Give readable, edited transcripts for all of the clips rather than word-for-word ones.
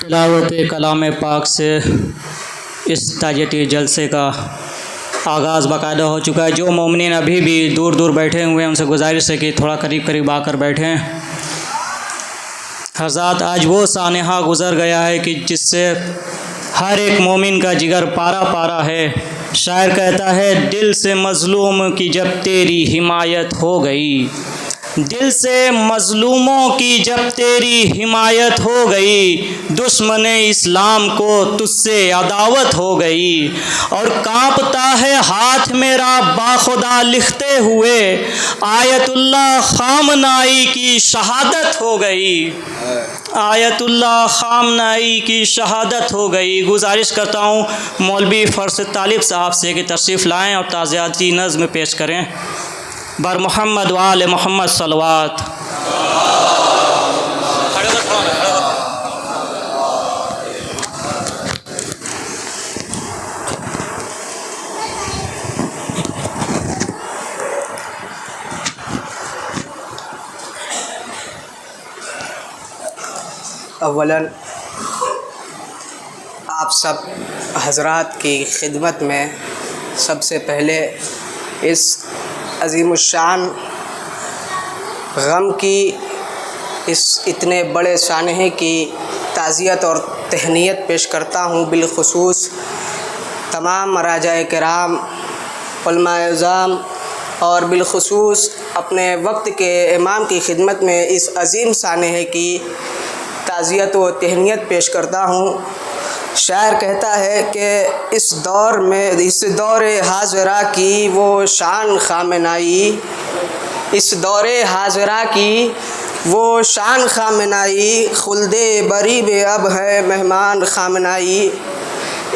तिलावत कलाम पाक से इस ताज़ियती जलसे का आगाज़ बाकायदा हो चुका है। जो मोमिनीन अभी भी दूर दूर बैठे हुए हैं उनसे गुजारिश है कि थोड़ा करीब करीब आकर बैठें। हज़रात, आज वो सानहा गुज़र गया है कि जिससे हर एक मोमिन का जिगर पारा पारा है। शायर कहता है, दिल से मज़लूम की जब तेरी हिमायत हो गई, दिल से मज़लूमों की जब तेरी हिमायत हो गई, दुश्मन इस्लाम को तुझसे अदावत हो गई। और कांपता है हाथ मेरा बाखुदा लिखते हुए, आयतुल्लाह खामनाई की शहादत हो गई, आयतुल्लाह खामनाई की शहादत हो गई। गुजारिश करता हूँ मौलवी फ़र्श तालिब साहब से कि तशरीफ़ लाएँ और ताज़ियाती नज़्म पेश करें। बर मोहम्मद वाले मोहम्मद सलवात। अव्वलन आप सब हज़रात की खिदमत में सबसे पहले इस अज़ीमुश्शान गम की इस इतने बड़े सानहे की ताज़ियत और तहनीत पेश करता हूँ। बिलख़ुसूस तमाम मराजाए किराम, उलमाए इज़ाम और बिलख़ुसूस अपने वक्त के इमाम की खिदमत में इस अज़ीम सानहे की ताज़ियत व तहनीत पेश करता हूँ। शायर कहता है कि इस दौर में, इस दौरे हाज़रा की वो शान खामनाई, इस दौरे हाज़रा की वो शान खामनाई, खुल्दे बरी में अब है मेहमान खामनाई।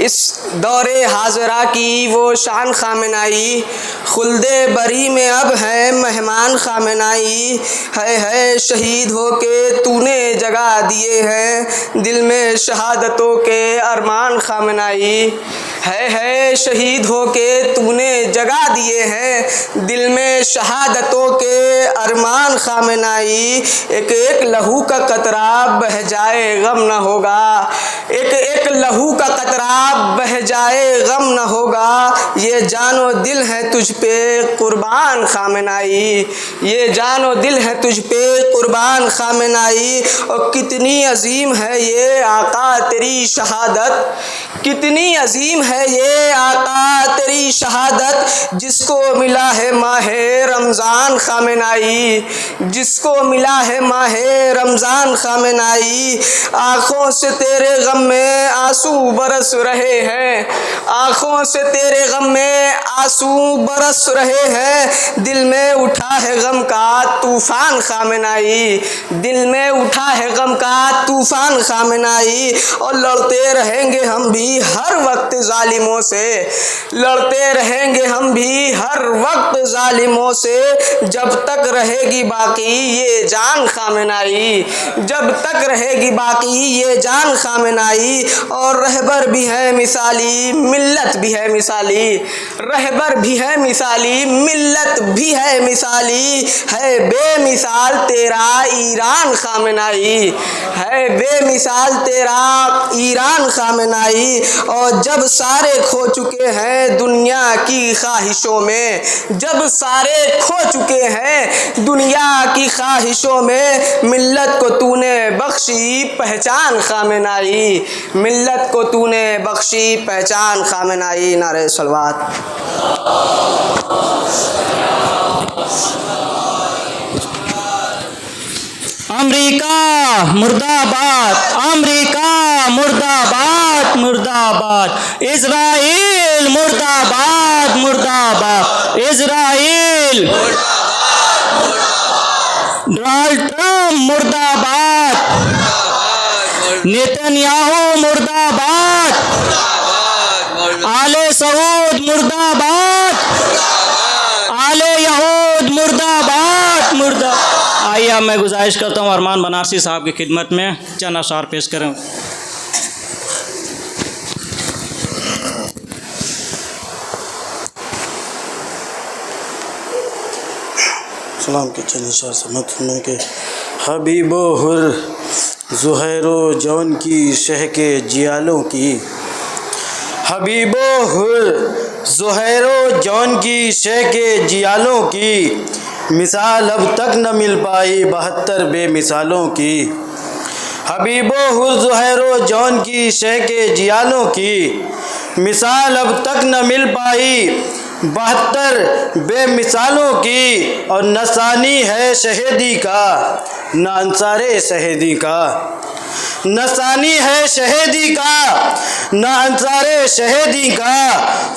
इस दौरे हाज़रा की वो शान खामनाई, खुल्दे बरी में अब है मेहमान खामनाई। है शहीद हो के तूने जगा दिए हैं दिल में शहादतों के अरमान खामनाई। है शहीद हो के तूने जगा दिए हैं दिल में शहादतों के अरमान खामनाई। एक एक लहू का कतरा बह जाए गम न होगा, एक एक लहू का कतरा बह जाए गम न होगा। ये जानो दिल है तुझ पे कुर्बान खामनाई, ये जानो दिल है तुझ पे कुर्बान खामनाई। और कितनी अजीम है ये आका तेरी शहादत, कितनी अजीम है है ये आका तेरी शहादत, जिसको मिला है माहे रमज़ान खामेनाई, जिसको मिला है माहे रमज़ान खामेनाई। आँखों से तेरे गम में आंसू बरस रहे हैं, आँखों से तेरे गम में आंसू बरस रहे हैं। दिल में उठा है गम का तूफ़ान खामेनाई, दिल में उठा है गम का तूफ़ान खामेनाई। और लड़ते रहेंगे हम भी हर वक्त ज़ालिमों से, लड़ते रहेंगे हम भी हर वक्त ज़ालिमों से, जब तक रहेगी बाकी ये जान खामेनाई, जब तक रहेगी बाकी ये जान खामेनाई। और रहबर भी है मिसाली, मिल्लत भी है मिसाली, रहबर भी है मिसाली, मिल्लत भी है मिसाली। है बेमिसाल तेरा ईरान खामेनाई, है बेमिसाल तेरा ईरान खामेनाई। और जब सारे खो चुके हैं दुनिया की ख्वाहिशों में, जब सारे खो चुके हैं दुनिया की ख्वाहिशों में, मिल्लत को तूने बख्शी पहचान खामेनाई, मिल्लत को तूने बख्शी पहचान खामेनाई। नारे सलवात। अमेरिका मुर्दाबाद, अमेरिका मुर्दाबाद, मुर्दाबाद। इजराइल मुर्दाबाद, मुर्दाबाद। इजराइल, डोनाल्ड ट्रम्प मुर्दाबाद, नेतन्याहू मुर्दाबाद, आले सऊद मुर्दाबाद, आले यहूद मुर्दाबाद, मुर्दाबाद। आइए अब मैं गुजारिश करता हूँ अरमान बनारसी साहब की खिदमत में चंद अशार पेश करें। सलाम के चंद इशार समत में के हबीबो हुर ज़ुहैरो जौन की शह के जियालों की, हबीबो हुर ज़ुहैरो जौन की शह के जियालों की, मिसाल अब तक न मिल पाई 72 बेमिसालों की। हबीबो हुर ज़ुहैरो जौन की शह के जियालों की, मिसाल अब तक न मिल पाई 72 बेमिसालों की। और नसानी है शहीदी का न अंसारे शहीदी का, नसानी है शहीदी का न अंसारे शहीदी का।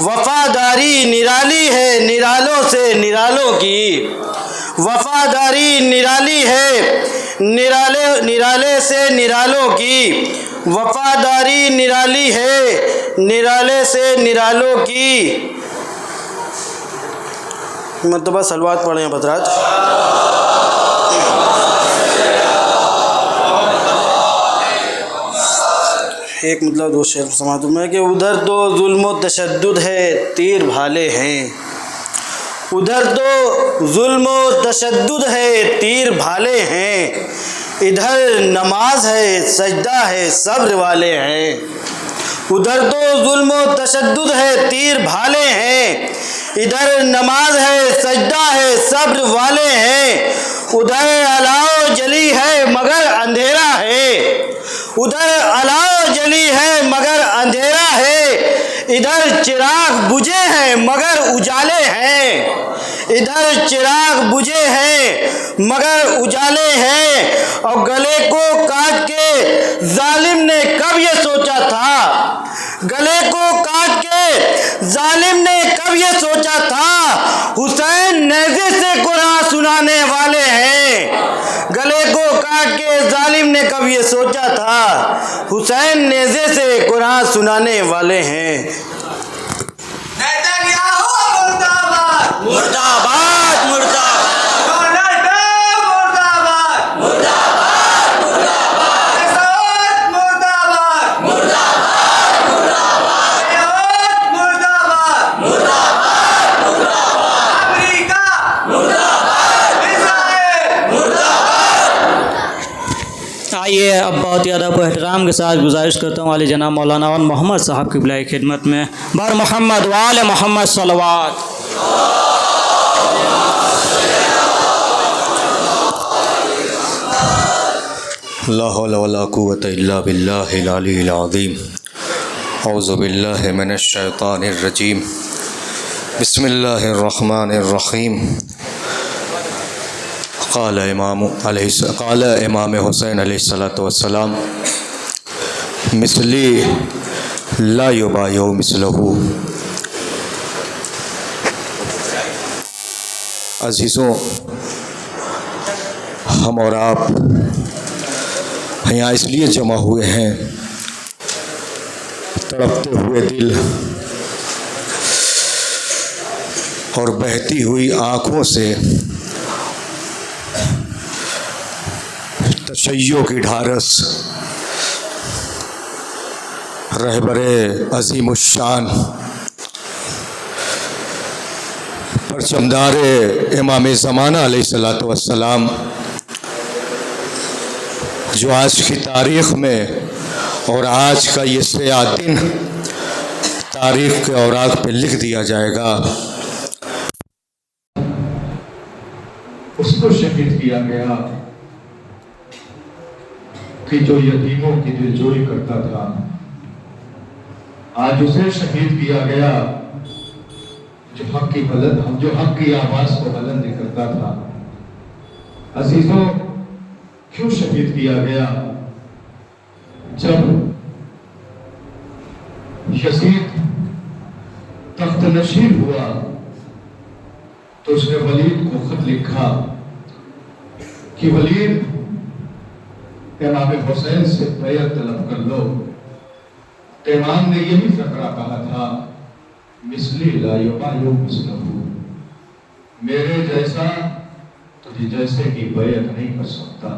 वफादारी निराली है निरालों से निरालों की, वफादारी निराली है निराले से निरालों की, वफादारी निराली है निराले से निरालों की। मतलब सलवात पढ़े हैं बतराज। एक मतलब दो शेर समातु में कि उधर तो जुल्म व तशद्दुद है तीर भाले हैं, उधर तो जुल्म व तशद्दुद है तीर भाले हैं, इधर नमाज है सजदा है सब्र वाले हैं। उधर तो जुल्म व तशद्दुद है तीर भाले हैं, इधर नमाज है सजदा है सब्र वाले हैं। उधर अलाव जली है मगर अंधेरा है, उधर अलाव जली है मगर अंधेरा है, इधर चिराग बुझे हैं मगर उजाले हैं, इधर चिराग बुझे हैं मगर उजाले हैं। और गले को काट के जालिम ने कब ये सोचा था, गले को काट के जालिम ने कब ये सोचा था, हुसैन नेज़े से कुरान सुनाने वाले हैं। गले को काट के जालिम ने कब ये सोचा था, हुसैन नेज़े से कुरान सुनाने वाले हैं। मुर्दाबाद, मुर्दाबाद, मुर्दाबाद, मुर्दाबाद, मुर्दाबाद, मुर्दाबाद, मुर्दाबाद, मुर्दाबाद, मुर्दाबाद, अमेरिका मुर्दाबाद, इज़राइल मुर्दाबाद। आइए अब बहुत ही अदब व एहतराम के साथ गुजारिश करता हूँ वाले जनाब मौलाना मोहम्मद साहब की बिलाई खिदमत में बर मोहम्मद वाले मोहम्मद सलवात। ला हौला वला कुव्वता इल्ला बिल्लाहिल अलील अज़ीम। औज़ुबिल्लाहि मिनश्शैतानिर्रजीम बिस्मिल्लाहिर्रहमानिर्रहीम क़ाल इमाम हुसैन अलैहिस्सलातु वस्सलाम मिस्ली ला युबायउ मिस्लहू। अज़ीज़ों, हम और आप यहाँ इसलिए जमा हुए हैं, तड़पते हुए दिल और बहती हुई आँखों से तशय्यो की ढारस रहबरे अज़ीमुश्शान परचमदारे इमाम ज़माना अलैहिस्सलातु वस्सलाम जो आज की तारीख़ में और आज का ये सया दिन तारीख़ के औराक पे लिख दिया जाएगा, उसको शहीद किया गया कि जो यतीमों की दिलजोई करता था। आज उसे शहीद किया गया जो हक की आवाज़ को बुलंद करता था। अजीजों, क्यों शहीद किया गया? जब यजीद तख्त नशीन हुआ तो उसने वलीद को खत लिखा कि वलीद, इमाम हुसैन से बैअत तलब कर लो। इमाम ने यही फकरा कहा था, मिस्ली ला युबायउ मिस्लहू, मेरे जैसा तुझे जैसे की बैअत नहीं कर सकता।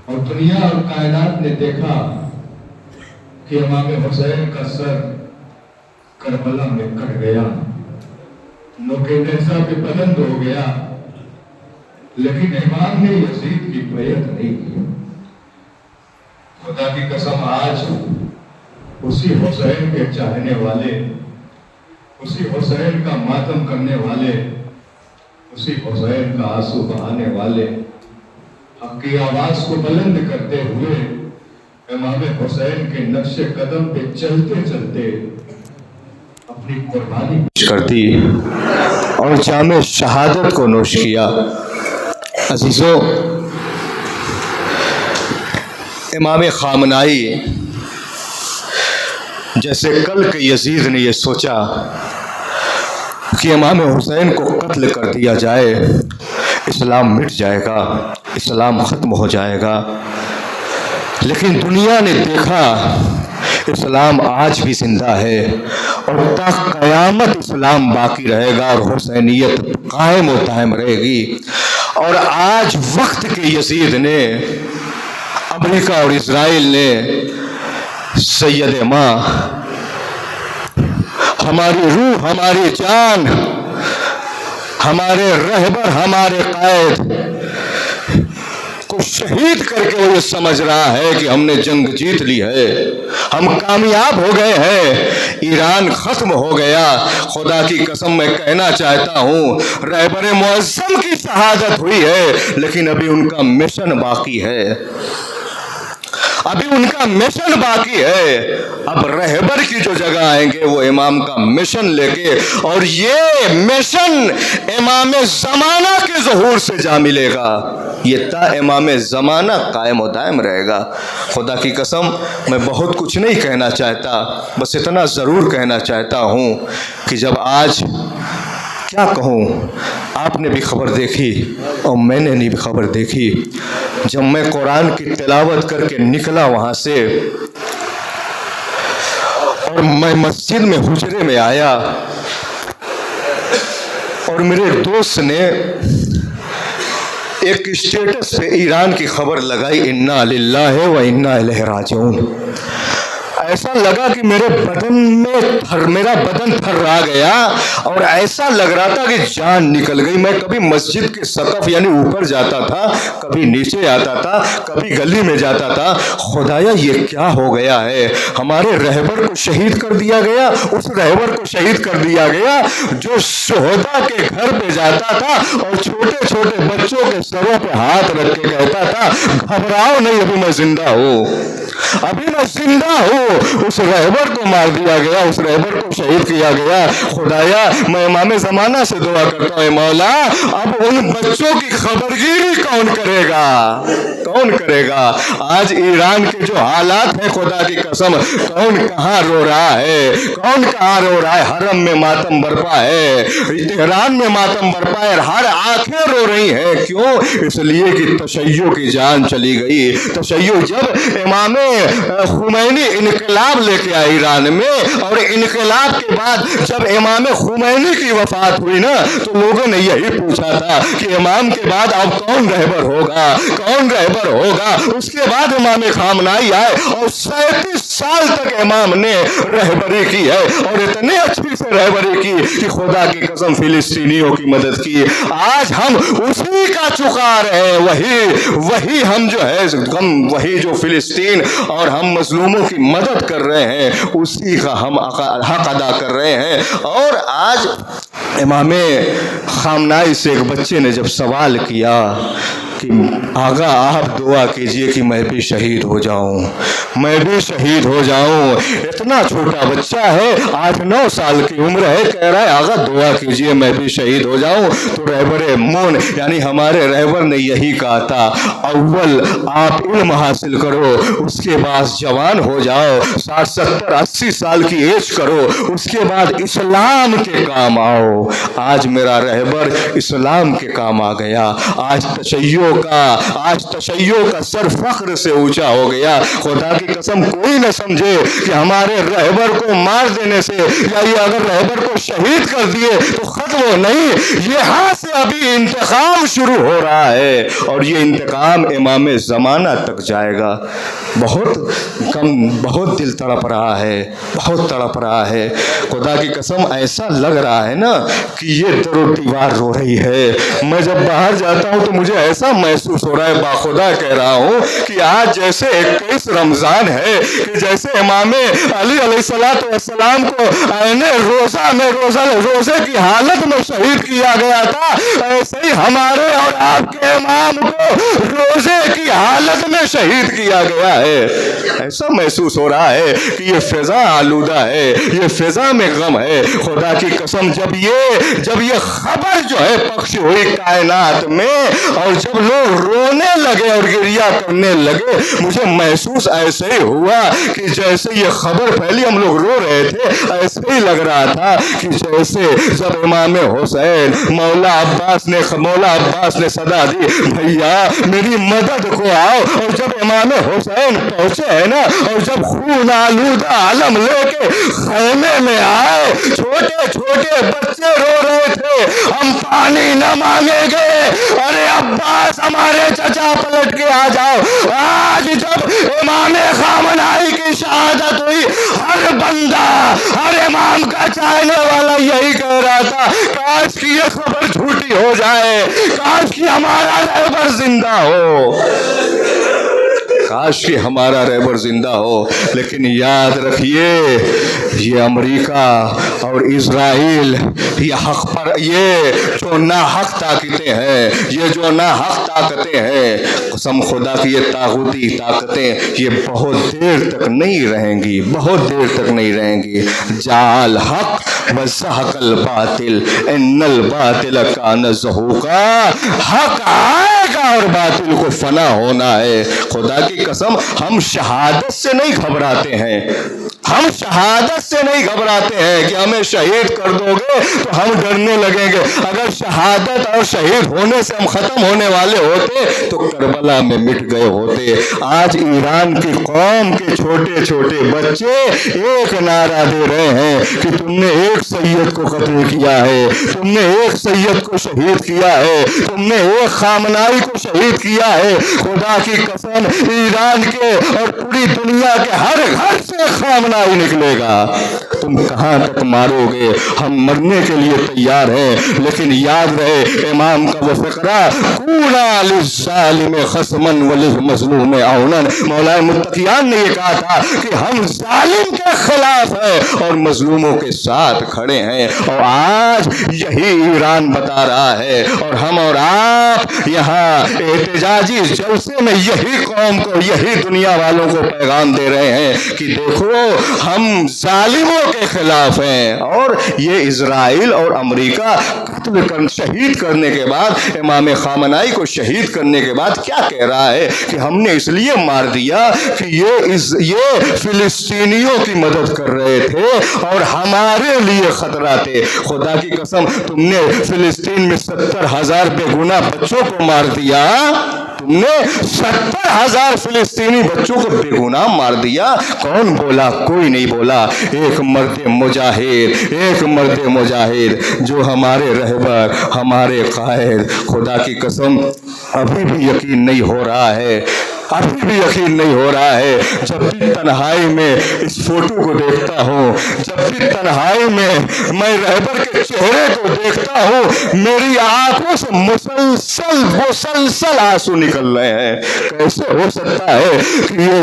और दुनिया और कायनात ने देखा कि इमाम हुसैन का सर करबला में कट गया, नोके नेज़ा पे बुलंद हो गया, लेकिन इमाम ने यजीद की बैअत नहीं की। खुदा की कसम, आज उसी हुसैन के चाहने वाले, उसी हुसैन का मातम करने वाले, उसी हुसैन का आंसू बहाने वाले, हक की आवाज को बुलंद करते हुए इमाम हुसैन के नक्शे कदम पे चलते चलते अपनी कुर्बानी कर दी और जामे शहादत को नोश किया। अजीज़ों, इमाम ख़ामनाई जैसे कल के यजीद ने यह सोचा कि इमाम हुसैन को कत्ल कर दिया जाए, इस्लाम मिट जाएगा, इस्लाम ख़त्म हो जाएगा, लेकिन दुनिया ने देखा इस्लाम आज भी जिंदा है और ता क़यामत इस्लाम बाकी रहेगा और हुसैनियत कायम व दायम रहेगी। और आज वक्त के यजीद ने, अमेरिका और इज़राइल ने सैयद माँ, हमारी रूह, हमारी जान, हमारे रहबर, हमारे कायद को शहीद करके वो ये समझ रहा है कि हमने जंग जीत ली है, हम कामयाब हो गए हैं, ईरान खत्म हो गया। खुदा की कसम मैं कहना चाहता हूँ, रहबर मुअज़्ज़म की शहादत हुई है, लेकिन अभी उनका मिशन बाकी है, अभी उनका मिशन बाकी है। अब रहबर की जो जगह आएंगे वो इमाम का मिशन लेके, और ये मिशन इमाम ज़माना के ज़हूर से जा मिलेगा, ये ता इमाम ज़माना कायम व दायम रहेगा। खुदा की कसम मैं बहुत कुछ नहीं कहना चाहता, बस इतना ज़रूर कहना चाहता हूँ कि जब आज, क्या कहूँ, आपने भी खबर देखी और मैंने भी खबर देखी, जब मैं कुरान की तिलावत करके निकला वहाँ से और मैं मस्जिद में हुजरे में आया और मेरे दोस्त ने एक स्टेटस पे ईरान की खबर लगाई, इन्ना लिल्लाहि व इन्ना इलैहि राजिऊन। ऐसा लगा कि मेरा बदन थर्रा गया और ऐसा लग रहा था कि जान निकल गई। मैं कभी मस्जिद के सकफ यानी ऊपर जाता था, कभी नीचे आता था, कभी गली में जाता था। खुदाया ये क्या हो गया है? हमारे रहबर को शहीद कर दिया गया, उस रहबर को शहीद कर दिया गया जो शोहदा के घर पे जाता था और छोटे छोटे बच्चों के सरों पे हाथ रख के कहता था, घबराओ नहीं, अभी मैं जिंदा हूँ, अभी मैं जिंदा हूँ। उस रहबर को मार दिया गया, उस रहबर को शहीद किया गया। खुदाया मैं इमाम ज़माना से दुआ करता हूँ मौला, अब उन बच्चों की खबरगिरी कौन करेगा, कौन करेगा? आज ईरान के जो हालात है खुदा की कसम, कौन कहाँ रो रहा है, कौन कहाँ रो रहा है? हरम में मातम बरपा है, तेहरान में मातम बरपा है, हर आंखें रो रही हैं। क्यों? इसलिए कि तशय्यो की जान चली गई। तशय्यो जब इमाम खुमैनी इनकलाब लेके आए ईरान में, और इनकलाब के बाद जब इमाम खुमैनी की वफात हुई ना, तो लोगों ने यही पूछा था कि इमाम के बाद अब कौन रहबर होगा, कौन रहबर होगा? उसके बाद इमाम खामनाई आए और 37 साल तक इमाम ने रहबरी की है, और इतने अच्छी से रहबरी की कि खुदा की कसम फिलिस्तीनियों की मदद की। आज हम उसी का चुका रहे हैं, वही हम जो है, हम वही जो फिलिस्तीन और हम मजलूमों की मदद कर रहे हैं, उसी का हम हक अदा कर रहे हैं। और आज इमाम खामनाई से एक बच्चे ने जब सवाल किया कि आगा आप दुआ कीजिए कि मैं भी शहीद हो जाऊं, मैं भी शहीद हो जाऊं। इतना छोटा बच्चा है, 8-9 साल की उम्र है, कह रहा है आगा दुआ कीजिए मैं भी शहीद हो जाऊं। तो रहबर मोन यानी हमारे रहबर ने यही कहा था, अव्वल आप इल्म हासिल करो, उसके बाद जवान हो जाओ, 60, 70, 80 साल की एज करो, उसके बाद इस्लाम के काम आओ। आज मेरा रहबर इस्लाम के काम आ गया। आज तशय्यो का सर फख्र से ऊंचा हो गया। खुदा की कसम कोई न समझे कि हमारे रहबर को मार देने से या ये अगर रहबर को शहीद कर दिए तो खत्म नहीं, यहाँ से अभी इंतकाम शुरू हो रहा है, और ये इंतकाम इमाम ज़माना तक जाएगा। बहुत दिल तड़प रहा है, बहुत तड़प रहा है। खुदा की कसम ऐसा लग रहा है ना कि ये दरो दीवार रो रही है। मैं जब बाहर जाता हूँ तो मुझे ऐसा महसूस हो रहा है, बाखुदा कह रहा हूँ कि आज जैसे 21 रमज़ान है, कि जैसे इमाम अली अलैहिस्सलाम को आईने रोज़ा में रोज़े की हालत में शहीद किया गया था, ऐसे ही हमारे और आपके इमाम को रोज़े की हालत में शहीद किया गया है। ऐसा महसूस हो रहा है कि ये फिजा आलूदा है, ये फिजा में गम है। खुदा की कसम जब ये खबर जो है पक्ष हुई कायनात में, और जब लोग रोने लगे और गिरिया करने लगे, मुझे महसूस ऐसे ही हुआ कि जैसे ये खबर फैली हम लोग रो रहे थे, ऐसे ही लग रहा था कि जैसे जब इमाम हुसैन मौला अब्बास ने सदा दी भैया मेरी मदद को आओ, और जब इमाम हुसैन पहुंचे है ना, और जब खून आलूदा आलम लेके खैमे में आए, छोटे छोटे बच्चे रो रहे थे, हम पानी न मांगेंगे, अरे अब्बास हमारे चचा पलट के आ जाओ। आज जब इमाम खामनाई की शहादत हुई, हर बंदा हर इमाम का चाहने वाला यही कह रहा था, काश की ये खबर झूठी हो जाए, काश की हमारा रहबर जिंदा हो, काश कि हमारा रहबर जिंदा हो। लेकिन याद रखिए, ये अमेरिका और इजराइल ये जो नाहक ताकतें हैं, ये जो नाहक ताकतें हैं, कसम खुदा की ये तागूती ताकतें ये बहुत देर तक नहीं रहेंगी, बहुत देर तक नहीं रहेंगी। जाल हक वज़हक़ल बातिल इन्नल बातिल कान ज़हूक़ा, हक आएगा और बातिल को फना होना है। खुदा की कसम हम शहादत से नहीं घबराते हैं, हम शहादत से नहीं घबराते हैं कि हमें शहीद कर दोगे तो हम डरने लगेंगे। अगर शहादत और शहीद होने से हम खत्म होने वाले होते तो करबला में मिट गए होते। आज ईरान की कौम के छोटे छोटे बच्चे एक नारा दे रहे हैं कि तुमने एक सैयद को कत्ल किया है, तुमने एक सैयद को शहीद किया है, तुमने एक खामनाई को शहीद किया है। खुदा की कसम ईरान के और पूरी दुनिया के हर घर से खामनाई पता ही निकलेगा। तुम कहाँ तक मारोगे, हम मरने के लिए तैयार हैं, लेकिन याद रहे इमाम का वो फ़िक्रा, कूना लिज़्ज़ालिम खस्मन वलिज़मज़लूम औनन। मौलाए मुत्तक़ियान ने ये कहा था कि हम जालिम के खिलाफ हैं और मजलूमों के साथ खड़े हैं, और आज यही ईरान बता रहा है, और हम और आप यहाँ एहतजाजी जलसे में यही कौम को, यही दुनिया वालों को पैगाम दे रहे हैं कि देखो हम जालिमों के खिलाफ हैं। और ये इजराइल और अमेरिका कत्ल कर, शहीद करने के बाद, इमाम खामनाई को शहीद करने के बाद क्या कह रहा है कि हमने इसलिए मार दिया कि ये फिलिस्तीनियों की मदद कर रहे थे और हमारे लिए खतरा थे। खुदा की कसम, तुमने फिलिस्तीन में 70,000 बेगुनाह बच्चों को मार दिया, तुमने 70,000 फिलिस्तीनी बच्चों को बेगुनाह मार दिया। कौन बोला? कोई नहीं बोला। एक मर्द मुजाहिद, एक मर्द मुजाहिद जो हमारे रहबर, हमारे कायद, खुदा की कसम अभी भी यकीन नहीं हो रहा है, अभी भी यकीन नहीं हो रहा है। जब भी तन्हाई में इस फोटो को देखता हूँ, जब भी तन्हाई में मैं रहबर के चेहरे को देखता हूँ, मेरी आंखों से मुसलसल आंसू निकल रहे हैं। कैसे हो सकता है कि ये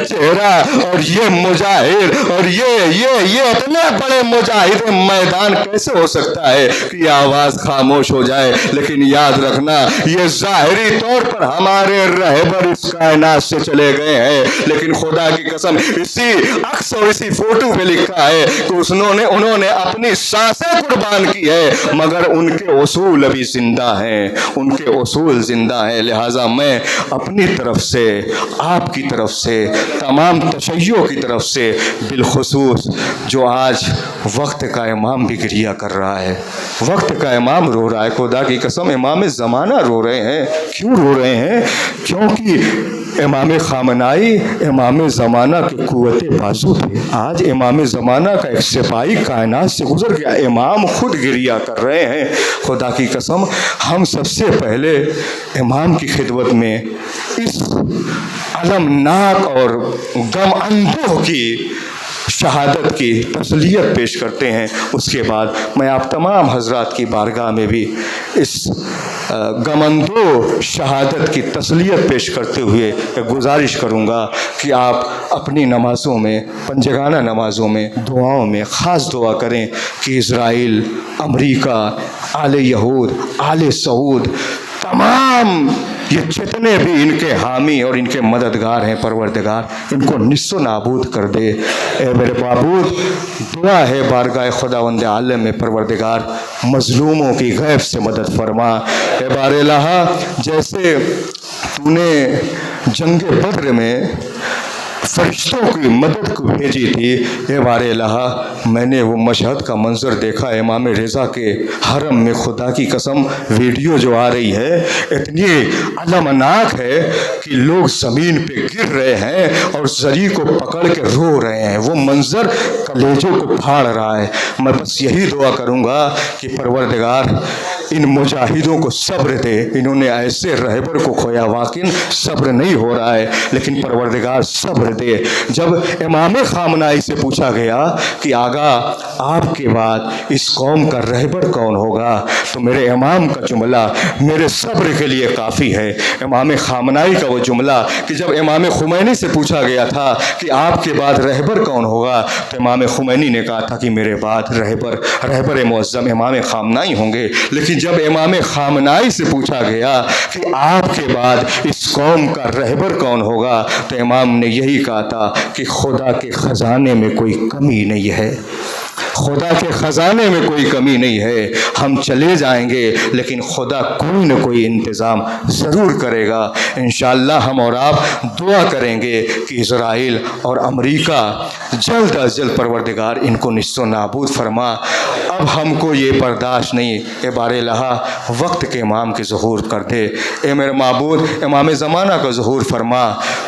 चेहरा और ये मुजाहिद और ये इतने बड़े मुजाहिद मैदान, कैसे हो सकता है कि आवाज खामोश हो जाए? लेकिन याद रखना, ये जाहिरी तौर पर हमारे रहबर इस कायनात से चले गए हैं, लेकिन खुदा की कसम इसी अक्स और इसी फोटो पे लिखा है कि उन्होंने अपनी सांसें कुर्बान की है, मगर उनके उसूल अभी जिंदा हैं, उनके उसूल जिंदा हैं। लिहाजा मैं अपनी तरफ से, आपकी तरफ से, तमाम तशय्यो की तरफ से, बिलखुसूस जो आज वक्त का इमाम भी गिरिया कर रहा है, वक्त का इमाम रो रहा है, खुदा की कसम इमाम ज़माना रो रहे हैं। क्यों रो रहे हैं? क्योंकि इमाम खामनाई इमाम ज़माना के कुव्वते बाजू थे। आज इमाम ज़माना का एक सिपाही कायनात से गुजर गया, इमाम खुद गिरिया कर रहे हैं। खुदा की कसम हम सबसे पहले इमाम की खिदमत में इस अलमनाक और गम अंधों की शहादत की तसलियत पेश करते हैं। उसके बाद मैं आप तमाम हजरात की बारगाह में भी इस गमंदो शहादत की तसलियत पेश करते हुए गुजारिश करूँगा कि आप अपनी नमाज़ों में, पंजगाना नमाज़ों में, दुआओं में ख़ास दुआ करें कि इज़राइल, अमरीका, आले यहूद, आले सऊद, तमाम ये जितने भी इनके हामी और इनके मददगार हैं, परवरदिगार इनको निस्सो नाबूद कर दे। ए मेरे बाबूद, दुआ है बारगाह खुदावंद आलम में, परवरदिगार मज़लूमों की गैब से मदद फरमा। ए बारेलाहा, जैसे तूने जंग बद्र में फरिश्तों की मदद को भेजी थी, ए बारेलाहा मैंने वो मशहद का मंजर देखा इमाम रज़ा के हरम में। खुदा की कसम वीडियो जो आ रही है इतनी अलमनाक है कि लोग ज़मीन पे गिर रहे हैं और जरी को पकड़ के रो रहे हैं। वो मंजर कलेजों को फाड़ रहा है। मैं बस यही दुआ करूँगा कि परवरदिगार इन मुजाहिदों को सब्र दे। इन्होंने ऐसे रहबर को खोया, वाकिन सब्र नहीं हो रहा है, लेकिन परवरदिगार सब्र दे। जब इमाम खामनाई से पूछा गया कि आगा आपके बाद इस कौम का रहबर कौन होगा, तो मेरे इमाम का जुमला मेरे सब्र के लिए काफ़ी है। इमाम खामनाई का वो जुमला कि जब इमाम खुमैनी से पूछा गया था कि आपके बाद रहबर कौन होगा, तो इमाम खुमैनी ने कहा था कि मेरे बाद रहबर मुअज़्ज़म इमाम खामनाई होंगे। लेकिन जब इमाम खामनाई से पूछा गया कि आपके बाद इस कौम का रहबर कौन होगा, तो इमाम ने यही कहा था कि खुदा के ख़जाने में कोई कमी नहीं है, खुदा के ख़जाने में कोई कमी नहीं है। हम चले जाएंगे लेकिन खुदा कोई न कोई इंतज़ाम ज़रूर करेगा। इंशाअल्लाह हम और आप दुआ करेंगे कि इज़राइल और अमेरिका जल्द अज जल्द परवरदिगार इनको निस्सो नाबूद फरमा। अब हमको ये बर्दाश्त नहीं। ए बारे लहा वक्त के इमाम के ज़हूर कर दे। ए मेरे माबूद इमाम ज़माना का ज़हूर फरमा।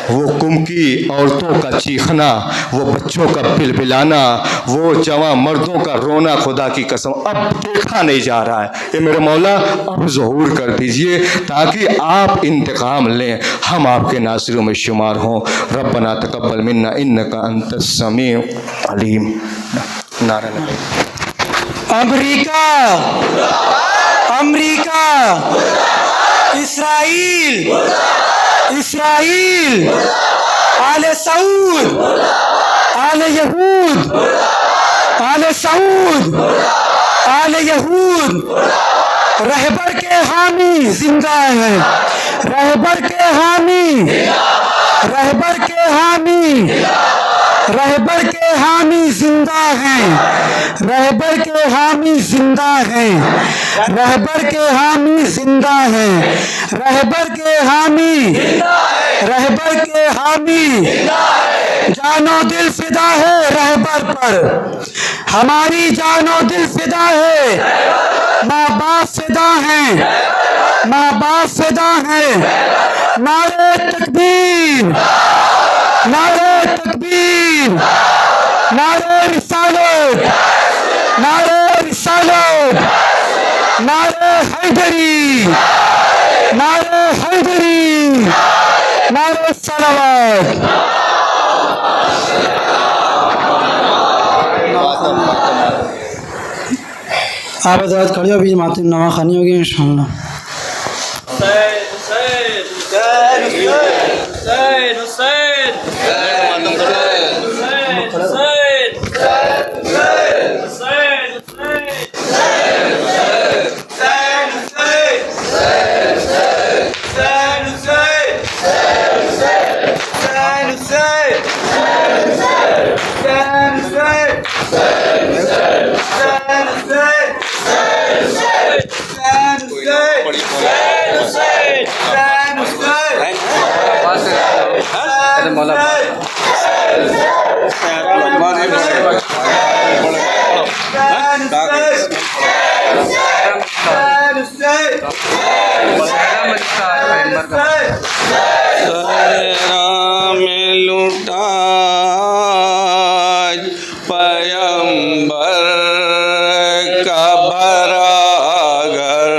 वो कुमकी औरतों का चीखना, वो बच्चों का बिलबिलाना, वो जवां मर्दों का रोना खुदा की कसम अब देखा नहीं जा रहा है। ये मेरे मौला अब ज़हूर कर दीजिए ताकि आप इंतकाम लें, हम आपके नासिरों में शुमार हों। रब्बना तक़ब्बल मिन्ना इन्नका अंतस समीउ अलीम। नारा लगा। अमेरिका, अमेरिका, इसराइल, इसराइल, आले सऊद, आले यहूद, आले सऊद, आले यहूद, रहबर के हामी जिंदा है, रहबर के हामी, रहबर के हामी, रहबर के हामी जिंदा हैं, रहबर के हामी जिंदा हैं, रहबर के हामी जिंदा हैं, रहबर के हामी, रहबर के हामी, जानो दिल फिदा है रहबर पर, हमारी जानो दिल फिदा है, माँ बाप फिदा हैं, माँ बाप फिदा हैं। नारे तकबीर, नारे तकबीर, नारे रिसालत, नारे रिसालत, नारे हैदरी, नारे हैदरी, नारे सलावत। आप हज़रात खड़े हो, अभी मातिम नवा खानी होगी इंशाअल्लाह। में लुटा पैगंबर का बरागर,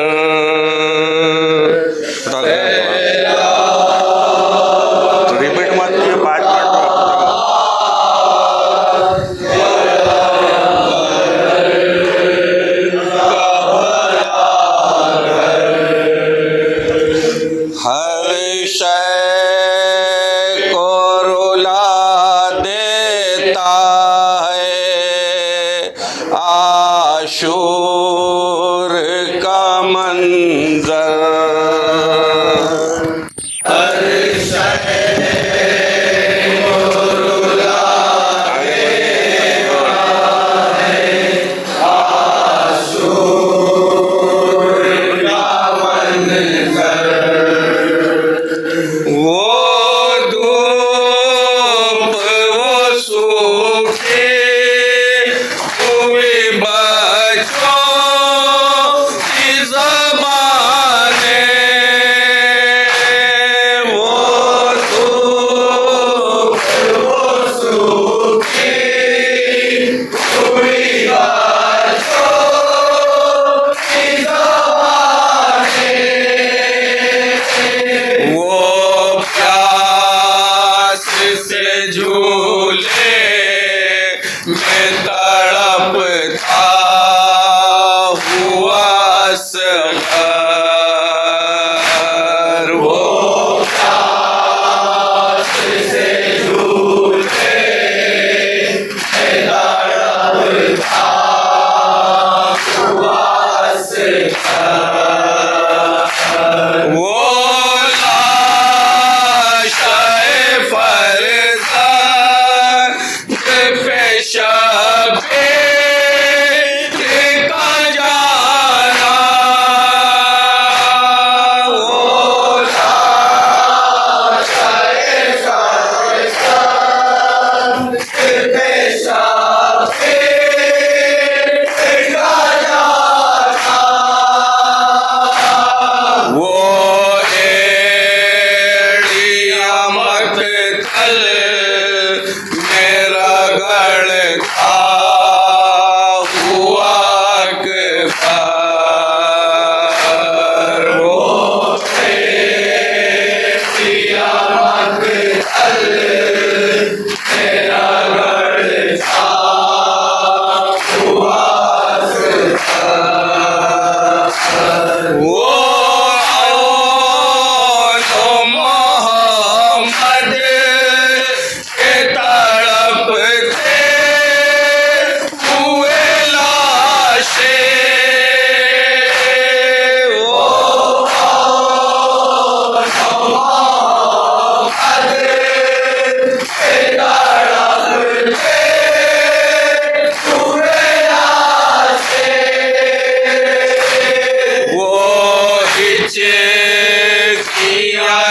रिपीट मत कीजिए, 5 मिनट हर शय को रुला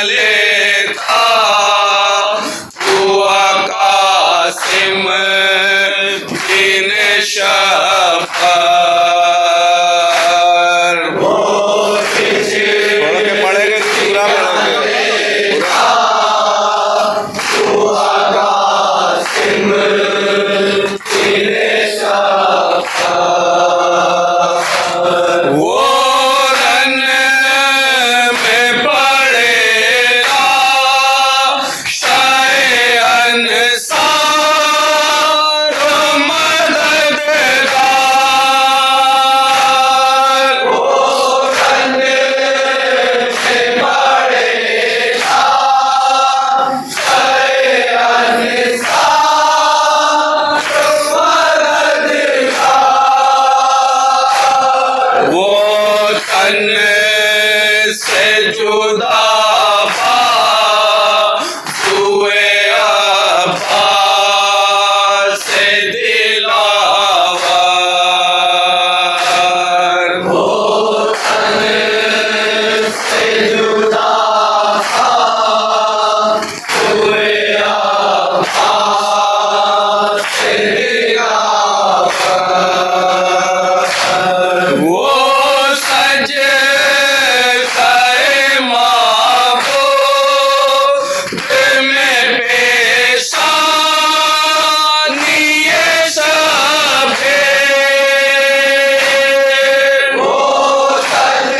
लेता हुआ कासिम बिन शफर। पढ़ के पढ़ेंगे पूरा पढ़ेंगे। वो रन में पड़ेगा शायन सार मददगार। वो रन में पड़ेगा शायन सार मददगार। वो तन से जुदा हुए अब्बास से दिलावर। वो तन से जुदा हुए अब्बास से दिलावर। वो सज गए महबूब में पेशानी शबे। वो सज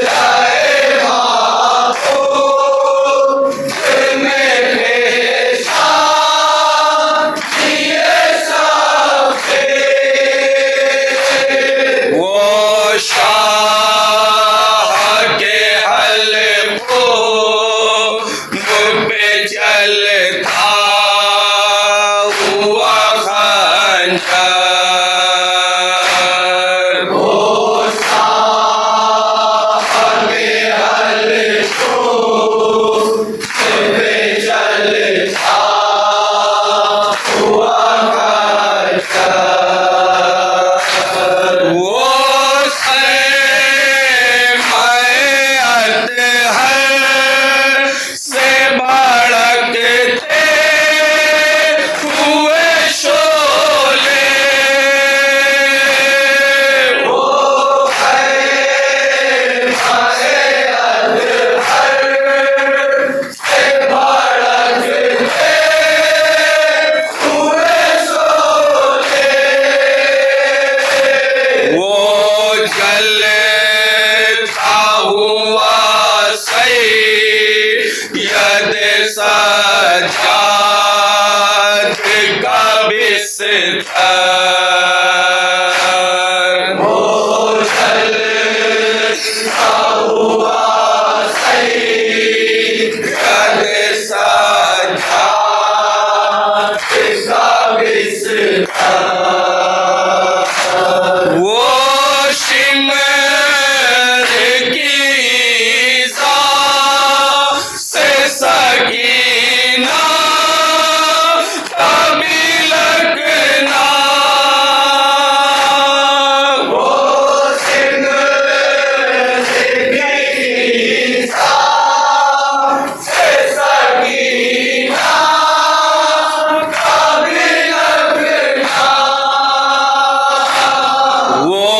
गए महबूब में पेशानी शबे। वो शाह के हलको मुँह पे चलता हुआ खंजर। वो शाह के हलको मुँह पे चलता हुआ खंजर। वो से भड़कते हुए शोले। वो से भड़कते हुए शोले। वो जलता हुआ सैयद सज्जाद का बिस्तर। वो जलता हुआ सैयद सज्जाद का बिस्तर। वो शिमर की से सकीना कभी लगना। वो शिमर की से सकीना कभी लगना। वो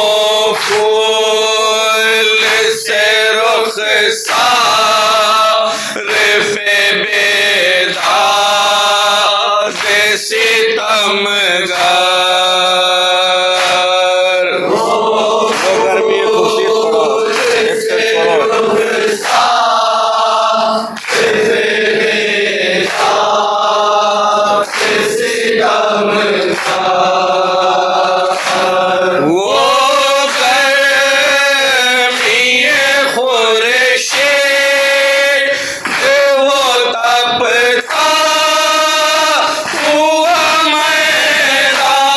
फूल से रुख पे बेदाग सितमगर। वो गर्मी खुशी पड़ो एक से छोड़ो। वो गर्मी खुर्शी वो तपता हुआ मैदान।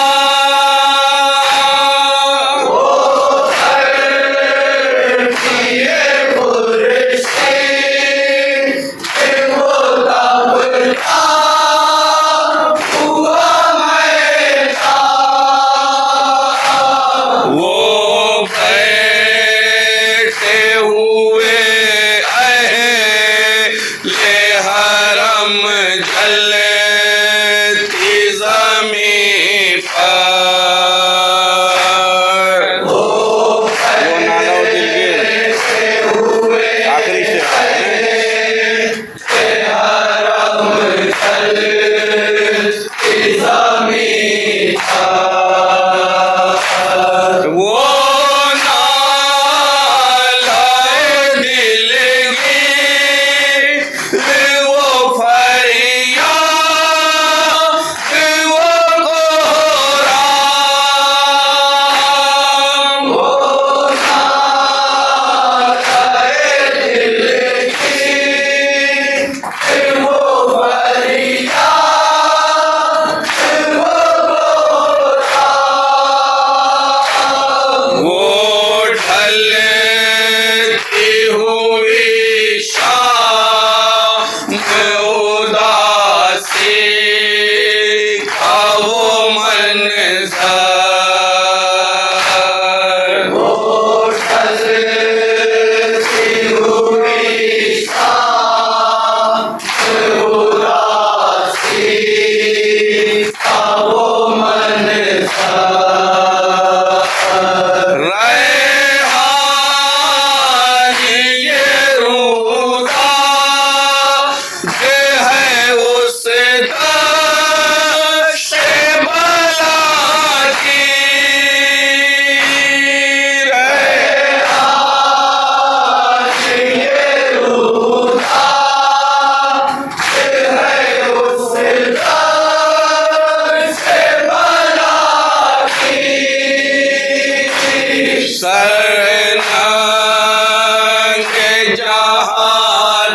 जहाँ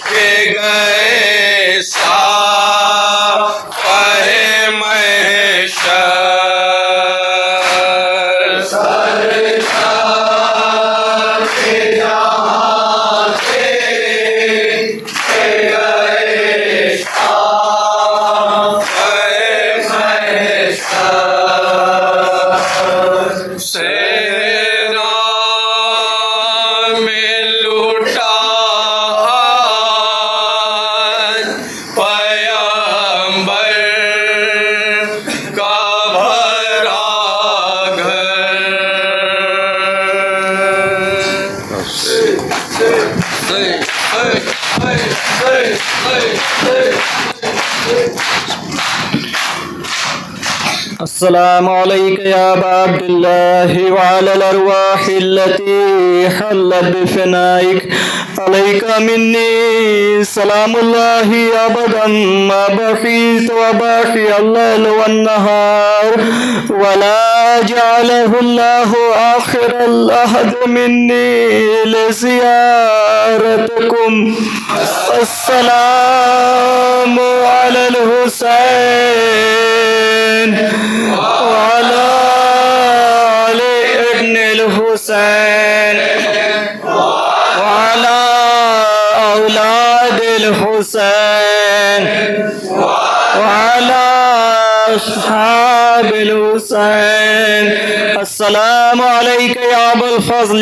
के गए साफ़े महशर सेना में लूटा पैगंबर का भरा अस्सलामु अलैका या अबा अब्दिल्लाहि व अलल अरवाहि अल्लती हल्लत बिफनाइक अलैका मिन्नी सलामुल्लाहि अबदन मा बक़ीत व बाक़ी अल-लैल वन-नहार व ला जअलहु अल्लाहु आखिरल अहद मिन्नी लिज़ियारतिकुम अस्सलामु अलल हुसैन वाला अली इब्न हुसैन वाला औलाद हुसैन वाला अस्हाब हुसैन अस्सलामु अलैका या अबुल फज़ल